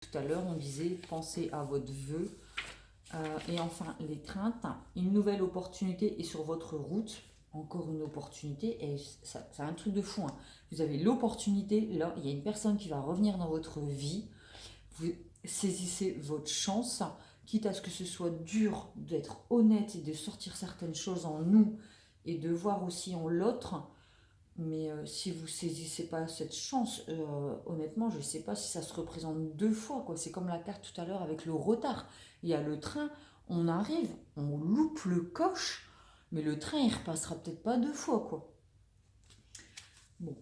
Tout à l'heure, on disait pensez à votre vœu. Et enfin, l'étreinte, une nouvelle opportunité est sur votre route. Encore une opportunité, et ça, c'est un truc de fou, hein. Vous avez l'opportunité, là, il y a une personne qui va revenir dans votre vie. Vous saisissez votre chance, quitte à ce que ce soit dur d'être honnête et de sortir certaines choses en nous et de voir aussi en l'autre. Mais si vous saisissez pas cette chance, honnêtement, je ne sais pas si ça se représente deux fois, quoi. C'est comme la carte tout à l'heure avec le retard. Il y a le train, on arrive, on loupe le coche, mais le train, il repassera peut-être pas deux fois, quoi. Bon,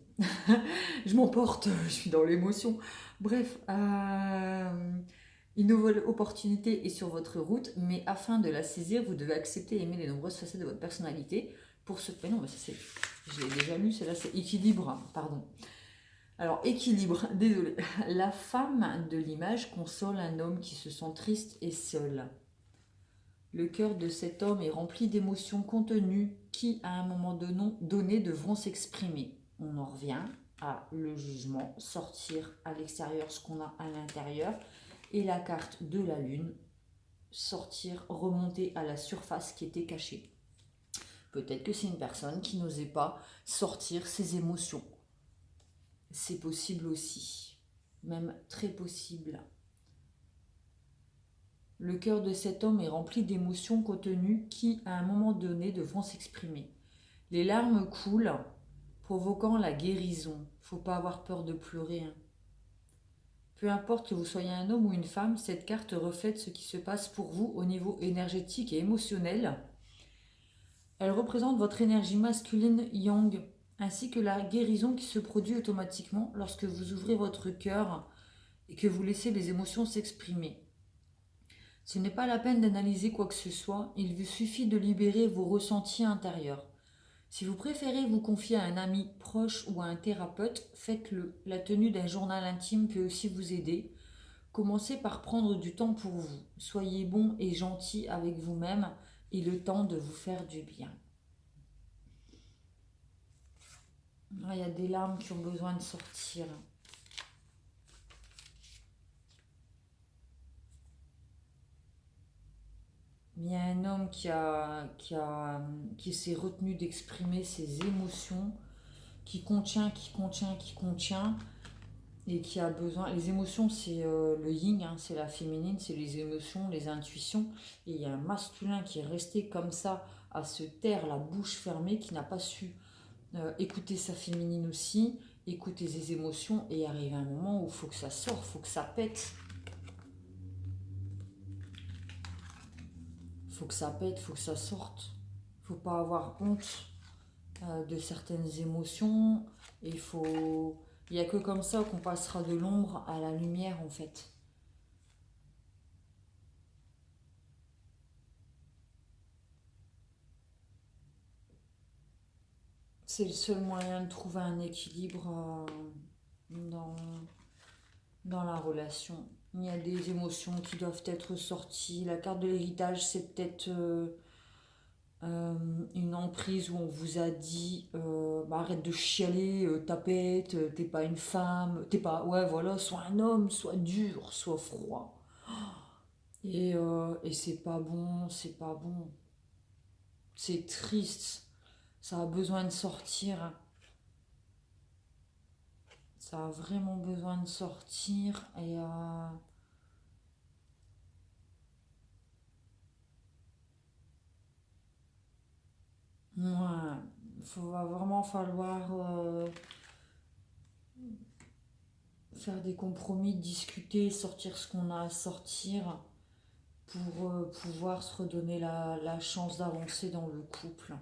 je m'emporte, je suis dans l'émotion. Bref, une nouvelle opportunité est sur votre route, mais afin de la saisir, vous devez accepter et aimer les nombreuses facettes de votre personnalité. Pour ce... Mais non, mais ça c'est... Je l'ai déjà lu, celle-là c'est équilibre, hein, pardon. Alors, équilibre, désolé. La femme de l'image console un homme qui se sent triste et seul. Le cœur de cet homme est rempli d'émotions contenues qui, à un moment donné, devront s'exprimer. On en revient à le jugement, sortir à l'extérieur ce qu'on a à l'intérieur, et la carte de la lune, sortir, remonter à la surface qui était cachée. Peut-être que c'est une personne qui n'osait pas sortir ses émotions. C'est possible aussi, même très possible. Le cœur de cet homme est rempli d'émotions contenues qui, à un moment donné, devront s'exprimer. Les larmes coulent, provoquant la guérison. Faut pas avoir peur de pleurer, hein. Peu importe que vous soyez un homme ou une femme, cette carte reflète ce qui se passe pour vous au niveau énergétique et émotionnel. Elle représente votre énergie masculine yang, ainsi que la guérison qui se produit automatiquement lorsque vous ouvrez votre cœur et que vous laissez les émotions s'exprimer. Ce n'est pas la peine d'analyser quoi que ce soit, il vous suffit de libérer vos ressentis intérieurs. Si vous préférez vous confier à un ami proche ou à un thérapeute, faites-le. La tenue d'un journal intime peut aussi vous aider. Commencez par prendre du temps pour vous. Soyez bon et gentil avec vous-même et le temps de vous faire du bien. Ah, il y a des larmes qui ont besoin de sortir. Il y a un homme qui s'est retenu d'exprimer ses émotions, qui contient, et qui a besoin. Les émotions, c'est le yin, hein, c'est la féminine, c'est les émotions, les intuitions. Et il y a un masculin qui est resté comme ça, à se taire, la bouche fermée, qui n'a pas su écouter sa féminine aussi, écouter ses émotions, et arrive un moment où il faut que ça sorte, il faut que ça pète. Il faut que ça pète, il faut que ça sorte. Il ne faut pas avoir honte de certaines émotions. Et il n'y a que comme ça qu'on passera de l'ombre à la lumière, en fait. C'est le seul moyen de trouver un équilibre dans, dans la relation. Il y a des émotions qui doivent être sorties. La carte de l'héritage, c'est peut-être une emprise où on vous a dit bah, arrête de chialer, tapette, t'es pas une femme, t'es pas. Ouais, voilà, sois un homme, sois dur, sois froid. Et c'est pas bon, c'est pas bon. C'est triste. Ça a besoin de sortir. Ça a vraiment besoin de sortir. Et ouais, va vraiment falloir faire des compromis, discuter, sortir ce qu'on a à sortir pour pouvoir se redonner la chance d'avancer dans le couple.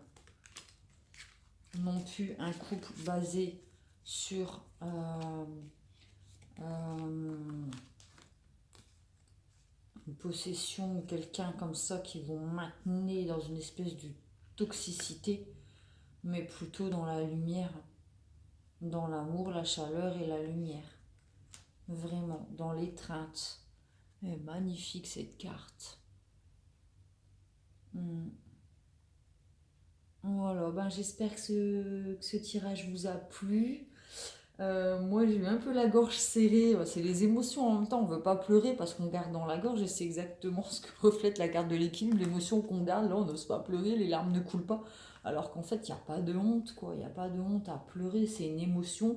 Non plus un couple basé sur une possession ou quelqu'un comme ça qui vont maintenir dans une espèce de toxicité, mais plutôt dans la lumière, dans l'amour, la chaleur et la lumière. Vraiment, dans l'étreinte. Elle est magnifique cette carte. Voilà, ben j'espère que ce tirage vous a plu. Moi, j'ai eu un peu la gorge serrée. C'est les émotions en même temps. On veut pas pleurer parce qu'on garde dans la gorge et c'est exactement ce que reflète la carte de l'équilibre. L'émotion qu'on garde, là, on n'ose pas pleurer, les larmes ne coulent pas. Alors qu'en fait, il n'y a pas de honte, quoi. Il n'y a pas de honte à pleurer. C'est une émotion.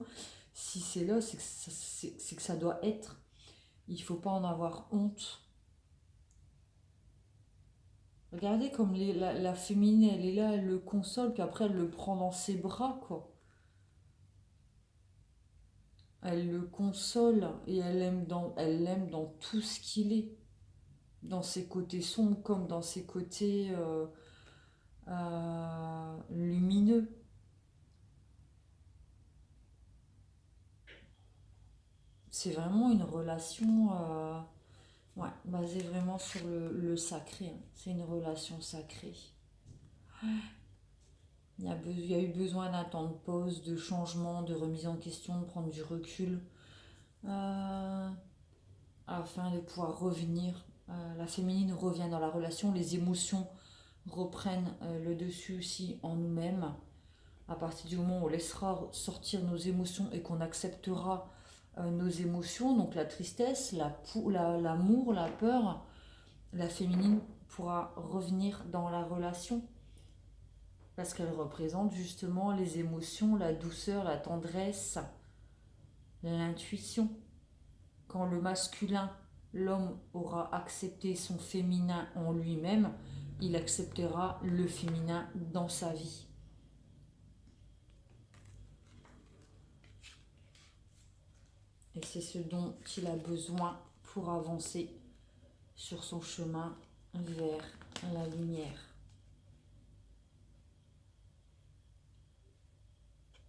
Si c'est là, c'est que ça doit être. Il faut pas en avoir honte. Regardez comme la féminine, elle est là, elle le console, puis après elle le prend dans ses bras, quoi. Elle le console et elle l'aime dans tout ce qu'il est. Dans ses côtés sombres comme dans ses côtés lumineux. C'est vraiment une relation ouais, basée vraiment sur le sacré, hein. C'est une relation sacrée. Il y a eu besoin d'un temps de pause, de changement, de remise en question, de prendre du recul euh, afin de pouvoir revenir. La féminine revient dans la relation, les émotions reprennent le dessus aussi en nous-mêmes. À partir du moment où on laissera sortir nos émotions et qu'on acceptera nos émotions, donc la tristesse, l'amour, la peur, la féminine pourra revenir dans la relation parce qu'elle représente justement les émotions, la douceur, la tendresse, l'intuition. Quand le masculin, l'homme aura accepté son féminin en lui-même, il acceptera le féminin dans sa vie. Et c'est ce dont il a besoin pour avancer sur son chemin vers la lumière.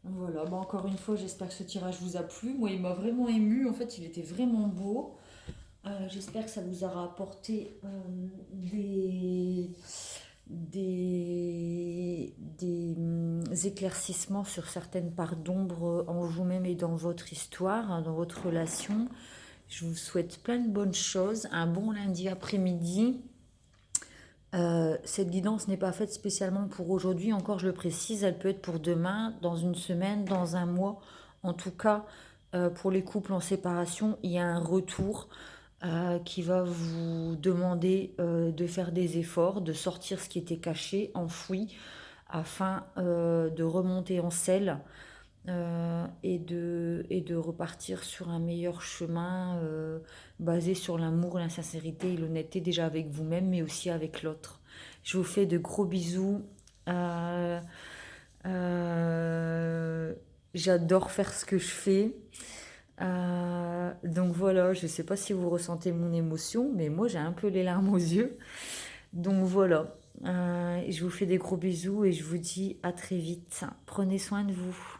Voilà, bon, encore une fois, j'espère que ce tirage vous a plu. Moi, il m'a vraiment ému. En fait, il était vraiment beau. J'espère que ça vous aura apporté des éclaircissements sur certaines parts d'ombre en vous-même et dans votre histoire, hein, dans votre relation. Je vous souhaite plein de bonnes choses, un bon lundi après-midi. Cette guidance n'est pas faite spécialement pour aujourd'hui, encore je le précise, elle peut être pour demain, dans une semaine, dans un mois. En tout cas, pour les couples en séparation, il y a un retour qui va vous demander de faire des efforts, de sortir ce qui était caché, enfoui, afin de remonter en selle et de repartir sur un meilleur chemin basé sur l'amour, la sincérité et l'honnêteté déjà avec vous-même mais aussi avec l'autre. Je vous fais de gros bisous. Euh, euh, J'adore faire ce que je fais. Donc voilà, je ne sais pas si vous ressentez mon émotion, mais moi j'ai un peu les larmes aux yeux. Donc voilà, je vous fais des gros bisous et je vous dis à très vite. Prenez soin de vous.